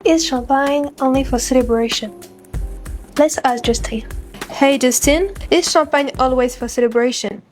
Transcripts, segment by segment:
Is champagne only for celebration? Let's ask Justin. Hey Justin, is champagne always for celebration?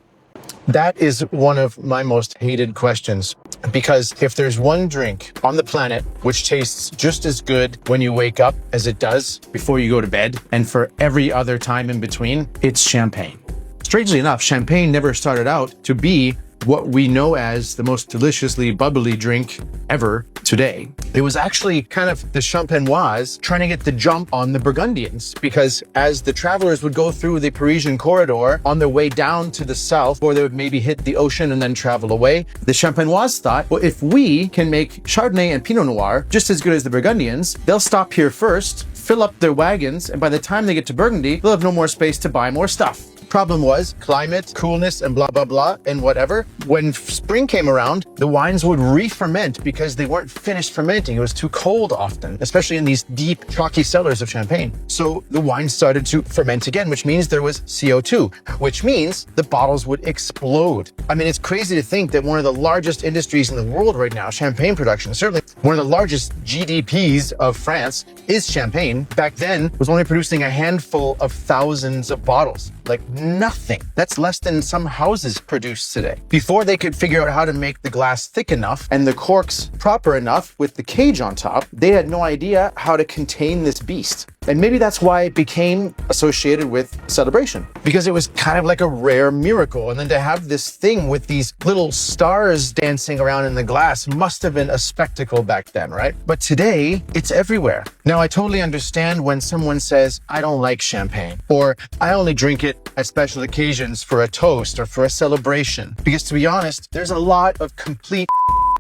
That is one of my most hated questions, because if there's one drink on the planet which tastes just as good when you wake up as it does before you go to bed, and for every other time in between, it's champagne. Strangely enough, champagne never started out to be what we know as the most deliciously bubbly drink ever today. It was actually kind of the Champenoise trying to get the jump on the Burgundians, because as the travelers would go through the Parisian corridor on their way down to the south, or they would maybe hit the ocean and then travel away, the Champenoise thought, well, if we can make Chardonnay and Pinot Noir just as good as the Burgundians, they'll stop here first, fill up their wagons, and by the time they get to Burgundy, they'll have no more space to buy more stuff. Problem was climate, coolness, and blah, blah, blah, and whatever. When spring came around, the wines would re-ferment because they weren't finished fermenting. It was too cold often, especially in these deep, chalky cellars of Champagne. So the wine started to ferment again, which means there was CO2, which means the bottles would explode. I mean, it's crazy to think that one of the largest industries in the world right now, champagne production, certainly one of the largest GDPs of France is Champagne, back then was only producing a handful of thousands of bottles. Like nothing. That's less than some houses produce today. Before they could figure out how to make the glass thick enough and the corks proper enough with the cage on top, they had no idea how to contain this beast. And maybe that's why it became associated with celebration, because it was kind of like a rare miracle. And then to have this thing with these little stars dancing around in the glass must have been a spectacle back then, right? But today, it's everywhere. Now, I totally understand when someone says, I don't like champagne, or I only drink it at special occasions for a toast or for a celebration. Because to be honest, there's a lot of complete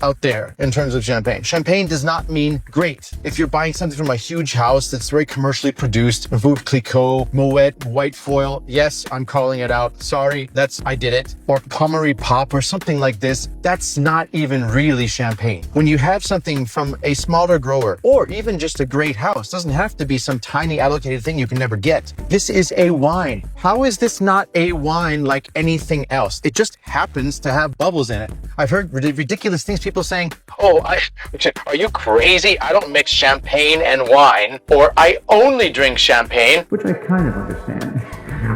out there in terms of champagne. Champagne does not mean great. If you're buying something from a huge house that's very commercially produced, Veuve Clicquot, Moet, white foil, yes, I'm calling it out. Sorry, I did it. Or Pommery Pop or something like this, that's not even really champagne. When you have something from a smaller grower, or even just a great house, doesn't have to be some tiny allocated thing you can never get. This is a wine. How is this not a wine like anything else? It just happens to have bubbles in it. I've heard ridiculous things, people saying, are you crazy? I don't mix champagne and wine, or I only drink champagne, which I kind of understand.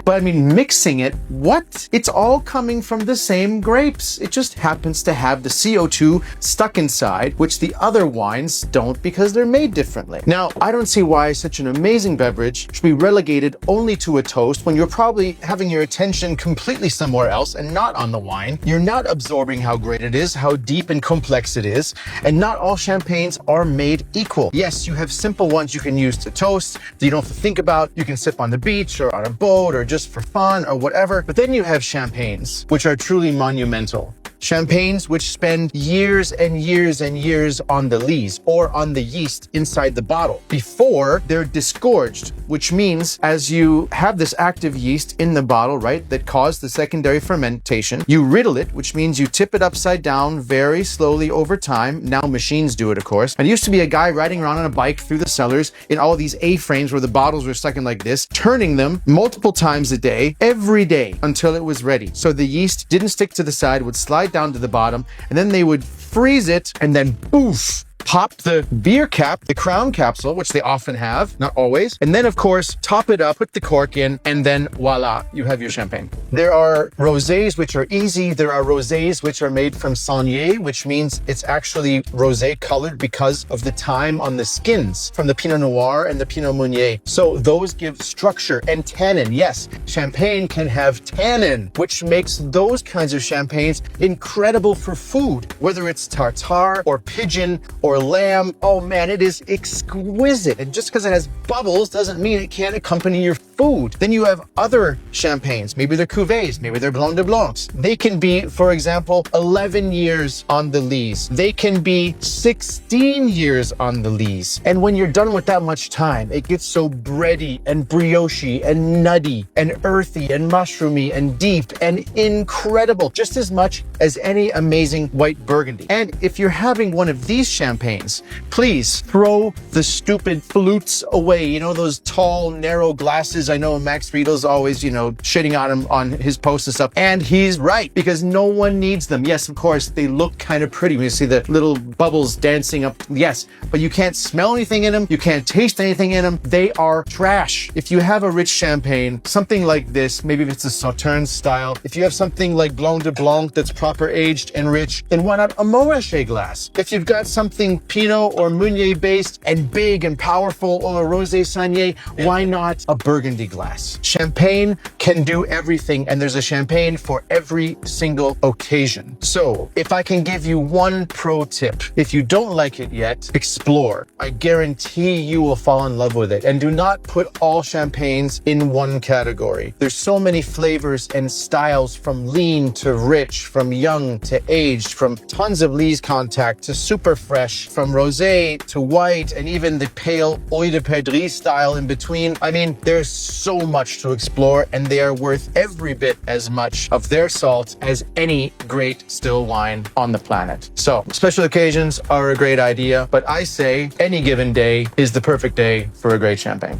But I mean, mixing it, what? It's all coming from the same grapes. It just happens to have the CO2 stuck inside, which the other wines don't because they're made differently. Now, I don't see why such an amazing beverage should be relegated only to a toast when you're probably having your attention completely somewhere else and not on the wine. You're not absorbing how great it is, how deep and complex it is, and not all champagnes are made equal. Yes, you have simple ones you can use to toast that you don't have to think about. You can sip on the beach or on a boat or just for fun or whatever. But then you have champagnes, which are truly monumental. Champagnes which spend years and years and years on the lees or on the yeast inside the bottle before they're disgorged, which means as you have this active yeast in the bottle, right, that caused the secondary fermentation, you riddle it, which means you tip it upside down very slowly over time. Now machines do it, of course. And it used to be a guy riding around on a bike through the cellars in all these A-frames where the bottles were stuck in like this, turning them multiple times a day, every day until it was ready. So the yeast didn't stick to the side, would slide down to the bottom, and then they would freeze it and then poof, pop the beer cap, the crown capsule, which they often have, not always, and then of course top it up, put the cork in, and then voila, you have your champagne. There are rosés which are easy. There are rosés which are made from saunier, which means it's actually rosé colored because of the time on the skins from the Pinot Noir and the Pinot Meunier. So those give structure and tannin. Yes, champagne can have tannin, which makes those kinds of champagnes incredible for food, whether it's tartare or pigeon or lamb. Oh man, it is exquisite. And just because it has bubbles doesn't mean it can't accompany your food. Then you have other champagnes. Maybe they're cuvées, maybe they're blanc de blancs. They can be, for example, 11 years on the lees. They can be 16 years on the lees. And when you're done with that much time, it gets so bready and brioche and nutty and earthy and mushroomy and deep and incredible, just as much as any amazing white Burgundy. And if you're having one of these champagnes, please throw the stupid flutes away. You know, those tall, narrow glasses I know Max Friedel's always, shitting on him on his posts and stuff. And he's right, because no one needs them. Yes, of course, they look kind of pretty when you see the little bubbles dancing up. Yes, but you can't smell anything in them. You can't taste anything in them. They are trash. If you have a rich champagne, something like this, maybe if it's a Sauterne style, if you have something like Blanc de Blanc that's proper aged and rich, then why not a Montrachet glass? If you've got something Pinot or Meunier based and big and powerful, or a Rosé Sagné, why not a Burgundy glass? Champagne can do everything, and there's a champagne for every single occasion. So if I can give you one pro tip, if you don't like it yet, explore. I guarantee you will fall in love with it. And do not put all champagnes in one category. There's so many flavors and styles, from lean to rich, from young to aged, from tons of lees contact to super fresh, from rosé to white, and even the pale Oeil de Perdrix style in between. I mean, there's so much to explore, and they are worth every bit as much of their salt as any great still wine on the planet. So special occasions are a great idea, but I say any given day is the perfect day for a great champagne.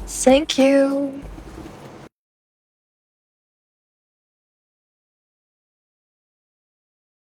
Thank you.